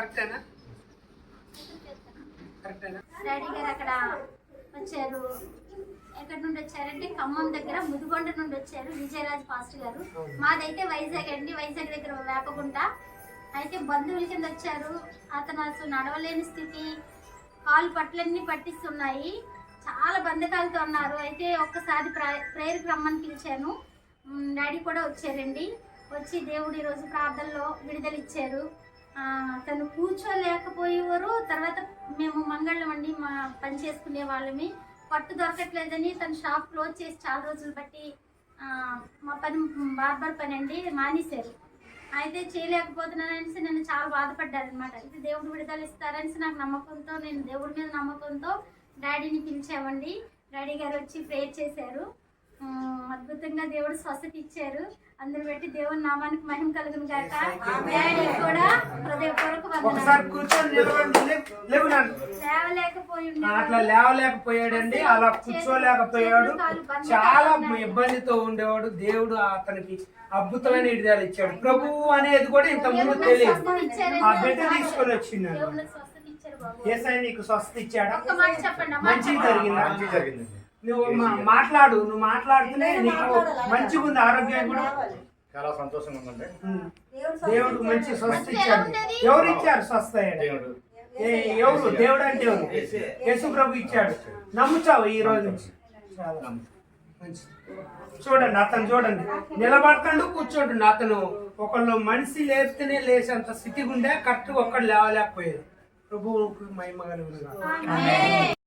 కరెక్టేనా? కరెక్టేనా? డాడీ గారు అక్కడ వచ్చారు. ఎక్కడి నుండి వచ్చారంటే ఖమ్మం దగ్గర ముదిగొండ నుండి వచ్చారు విజయరాజ్ పాస్టర్ గారు. మాదైతే వైజాగ్ అండి, వైజాగ్ దగ్గర వేపగుంట. అయితే బంధువుల కింద వచ్చారు. అతను అసలు నడవలేని స్థితి, కాలు పట్లన్నీ పట్టిస్తున్నాయి, చాలా బంధకాలతో ఉన్నారు. అయితే ఒక్కసారి ప్రేయర్కి రమ్మని పిలిచాను. డాడీ కూడా వచ్చారండి. వచ్చి దేవుడు ఈరోజు ప్రార్థనలో విడుదల ఇచ్చారు. తను కూర్చోలేకపోయేవారు. తర్వాత మేము మంగళం అండి, మా పని చేసుకునే వాళ్ళమి. పట్టు దొరకట్లేదని తను షాప్ క్లోజ్ చేసి చాలా రోజులు బట్టి మా పని బార్బర్ పని అండి మానేశారు. అయితే చేయలేకపోతున్నాననేసి నన్ను చాలా బాధపడ్డారనమాట. ఇది దేవుడు విడుదల ఇస్తారనేసి నాకు నమ్మకంతో, నేను దేవుడి మీద నమ్మకంతో డాడీని పిలిచామండి. డాడీ గారు వచ్చి ప్రేయర్ చేశారు. అద్భుతంగా దేవుడు స్వస్థత ఇచ్చారు. అందరు పెట్టి దేవుని నామానికి మహిమ కలుగును గాక. డాడీ కూడా హృదయపూర్వక లేవలేకపోయాడండి, అలా కూర్చోలేకపోయాడు, చాలా ఇబ్బందితో ఉండేవాడు. దేవుడు అతనికి అద్భుతమైన విడుదల ఇచ్చాడు. ప్రభువు అనేది కూడా ఇంత ముందు తెలియదు. ఆ బిడ్డ తీసుకొని వచ్చినాడు. యేసయ్య నీకు స్వస్థత ఇచ్చాడా? మంచిగా జరిగింది. నువ్వు మాట్లాడు, నువ్వు మాట్లాడుతూనే నీకు మంచిగా ఉంది, ఆరోగ్యం కూడా చాలా సంతోషంగా ఉందండి. దేవుడు మంచి స్వస్థత ఇచ్చాడు. ఎవరు ఇచ్చారు స్వస్థ? ఎవరు? దేవుడు అంటే ఎవరు? యేసు ప్రభు ఇచ్చాడు. నమ్ముచావు ఈ రోజు నుంచి. చాలా మంచి. చూడండి, అతను చూడండి, నిలబడతాడు, కూర్చోండి. అతను ఒకళ్ళు మనిషి లేస్తేనే లేచేంత స్థితిగా ఉండే, కరెక్ట్గా ఒక్కడు లేవలేకపోయేది. ప్రభువుకు మహిమ కలుగును గాక.